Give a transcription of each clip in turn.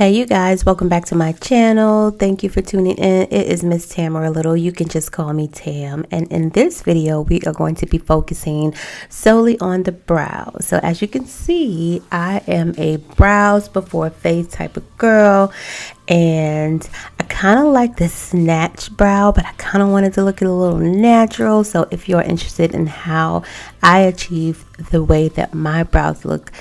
Hey you guys, welcome back to my channel. Thank you for tuning in. It is MsTameraLyttle. You can just call me Tam. And in this video, we are going to be focusing solely on the brow. So as you can see, I am a brows before face type of girl. And I kind of like the snatch brow, but I kind of wanted to look a little natural. So if you're interested in how I achieve the way that my brows look,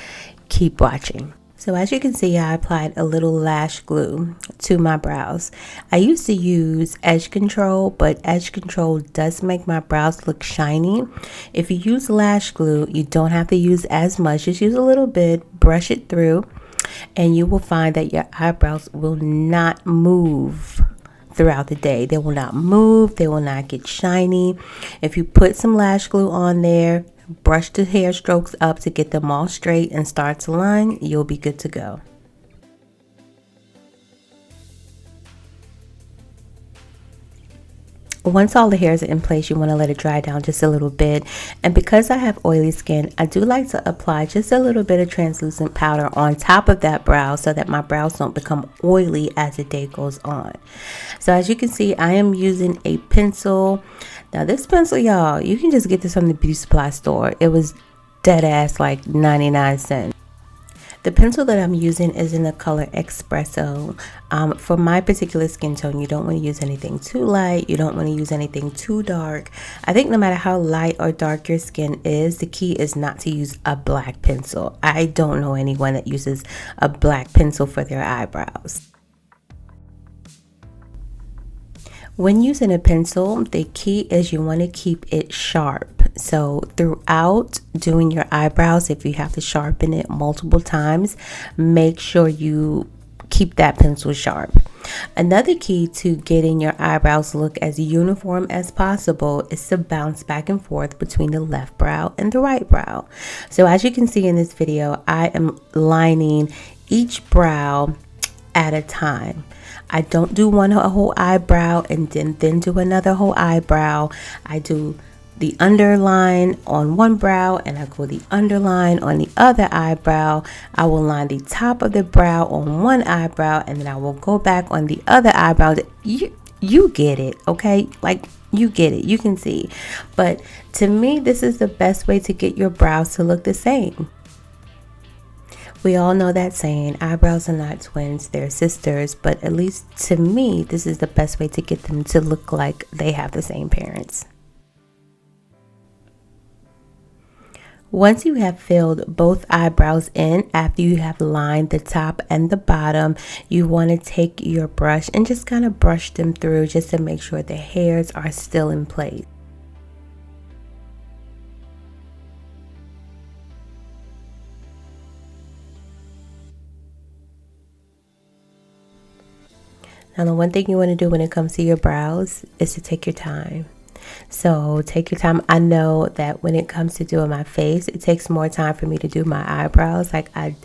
keep watching. So as you can see, I applied a little lash glue to my brows. I used to use edge control, but edge control does make my brows look shiny. If you use lash glue, you don't have to use as much. Just use a little bit, brush it through, and you will find that your eyebrows will not move throughout the day. They will not move. They will not get shiny. If you put some lash glue on there, brush the hair strokes up to get them all straight and start to line, you'll be good to go. Once all the hairs are in place, you want to let it dry down just a little bit. And because I have oily skin, I do like to apply just a little bit of translucent powder on top of that brow so that my brows don't become oily as the day goes on. So as you can see, I am using a pencil. Now this pencil, y'all, you can just get this from the beauty supply store. It was dead ass like 99 cents. The pencil that I'm using is in the color Expresso. For my particular skin tone, you don't want to use anything too light. You don't want to use anything too dark. I think no matter how light or dark your skin is, the key is not to use a black pencil. I don't know anyone that uses a black pencil for their eyebrows. When using a pencil, the key is you want to keep it sharp. So throughout doing your eyebrows, if you have to sharpen it multiple times, make sure you keep that pencil sharp. Another key to getting your eyebrows look as uniform as possible is to bounce back and forth between the left brow and the right brow. So as you can see in this video, I am lining each brow at a time. I don't do one whole eyebrow and then do another whole eyebrow. I do the underline on one brow and I go the underline on the other eyebrow. I will line the top of the brow on one eyebrow and then I will go back on the other eyebrow. You get it, okay? Like, you get it, you can see. But to me, this is the best way to get your brows to look the same. We all know that saying, eyebrows are not twins, they're sisters, but at least to me, this is the best way to get them to look like they have the same parents. Once you have filled both eyebrows in, after you have lined the top and the bottom, you want to take your brush and just kind of brush them through just to make sure the hairs are still in place. Now, the one thing you want to do when it comes to your brows is to take your time. So take your time. I know that when it comes to doing my face, it takes more time for me to do my eyebrows. Like I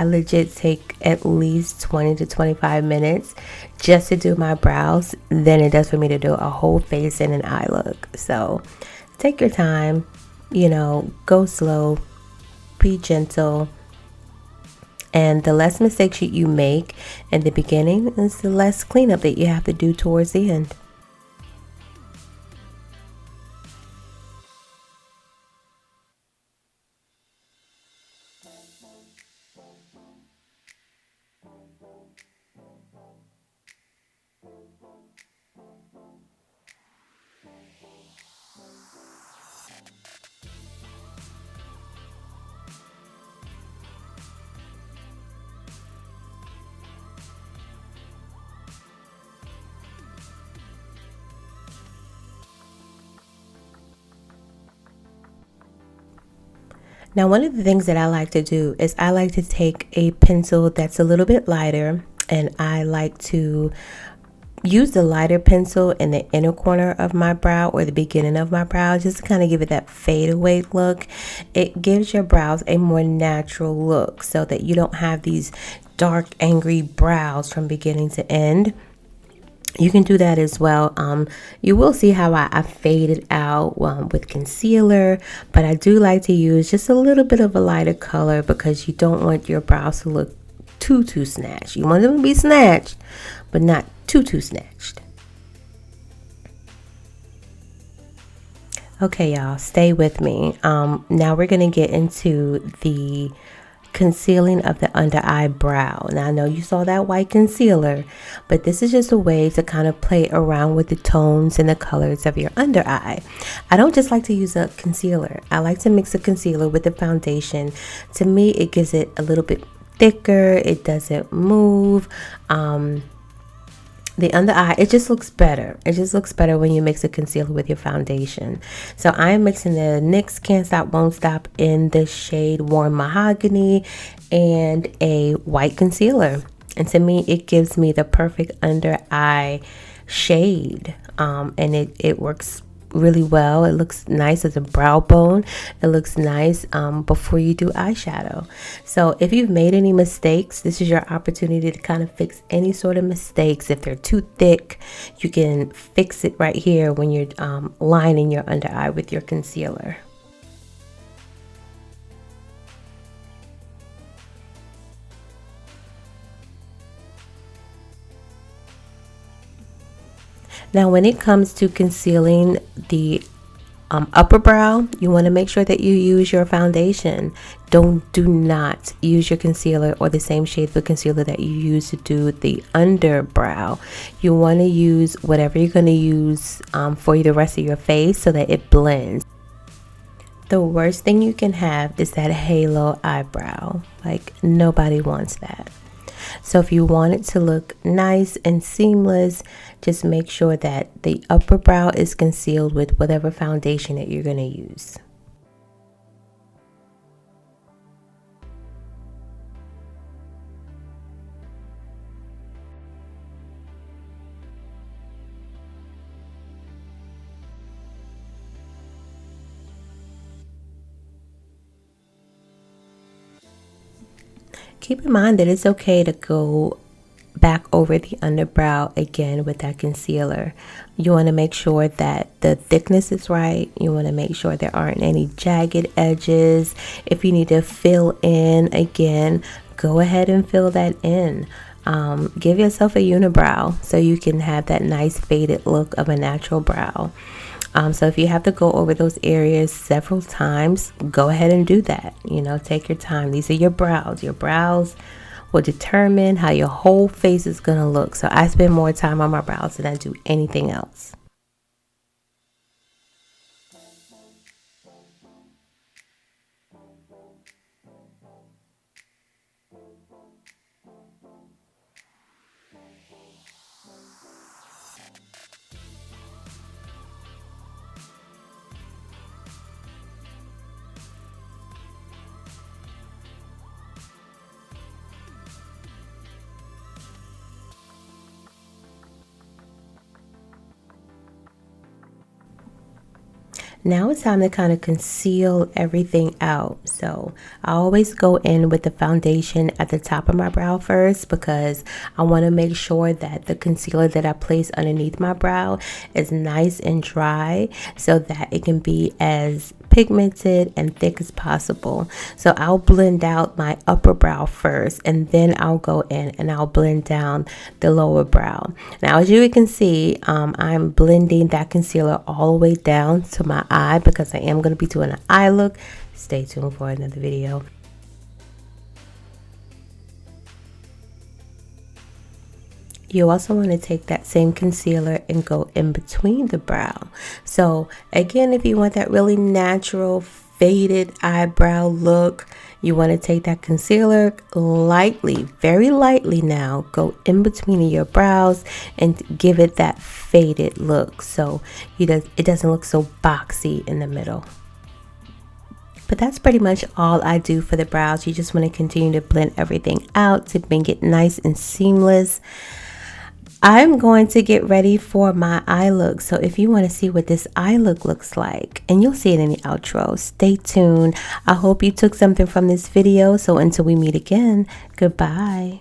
legit take at least 20 to 25 minutes just to do my brows than it does for me to do a whole face and an eye look. So take your time, you know, go slow, be gentle. And the less mistakes you make in the beginning is the less cleanup that you have to do towards the end. Now, one of the things that I like to do is I like to take a pencil that's a little bit lighter, and I like to use the lighter pencil in the inner corner of my brow or the beginning of my brow just to kind of give it that fadeaway look. It gives your brows a more natural look so that you don't have these dark, angry brows from beginning to end. You can do that as well. You will see how I fade it out with concealer, but I do like to use just a little bit of a lighter color because you don't want your brows to look too snatched. You want them to be snatched, but not too snatched. Okay, y'all, stay with me. Now we're going to get into the concealing of the under eyebrow. Now I know you saw that white concealer, but this is just a way to kind of play around with the tones and the colors of your under eye. I don't just like to use a concealer. I like to mix a concealer with the foundation. To me, it gives it a little bit thicker. It doesn't move. The under eye, it just looks better. It just looks better when you mix a concealer with your foundation. So I am mixing the NYX Can't Stop Won't Stop in the shade Warm Mahogany and a white concealer. And to me, it gives me the perfect under eye shade. And it works really well. It looks nice as a brow bone. It looks nice before you do eyeshadow. So if you've made any mistakes, this is your opportunity to kind of fix any sort of mistakes. If they're too thick, you can fix it right here when you're lining your under eye with your concealer. Now, when it comes to concealing the upper brow, you want to make sure that you use your foundation. Do not use your concealer or the same shade of concealer that you use to do the underbrow. You want to use whatever you're going to use for the rest of your face so that it blends. The worst thing you can have is that halo eyebrow. Like, nobody wants that. So if you want it to look nice and seamless, just make sure that the upper brow is concealed with whatever foundation that you're going to use. Keep in mind that it's okay to go back over the underbrow again with that concealer. You want to make sure that the thickness is right. You want to make sure there aren't any jagged edges. If you need to fill in again, go ahead and fill that in. Give yourself a unibrow so you can have that nice faded look of a natural brow. So if you have to go over those areas several times, go ahead and do that. You know, take your time. These are your brows. Your brows will determine how your whole face is going to look. So I spend more time on my brows than I do anything else. Now it's time to kind of conceal everything out. So I always go in with the foundation at the top of my brow first because I want to make sure that the concealer that I place underneath my brow is nice and dry so that it can be as pigmented and thick as possible. So I'll blend out my upper brow first and then I'll go in and I'll blend down the lower brow. Now as you can see, I'm blending that concealer all the way down to my eye because I am going to be doing an eye look. Stay tuned for another video. You also want to take that same concealer and go in between the brow. So again, if you want that really natural faded eyebrow look, you want to take that concealer lightly, very lightly now, go in between your brows and give it that faded look so it doesn't look so boxy in the middle. But that's pretty much all I do for the brows. You just want to continue to blend everything out to make it nice and seamless. I'm going to get ready for my eye look. So if you want to see what this eye look looks like, and you'll see it in the outro, stay tuned. I hope you took something from this video. So until we meet again, goodbye.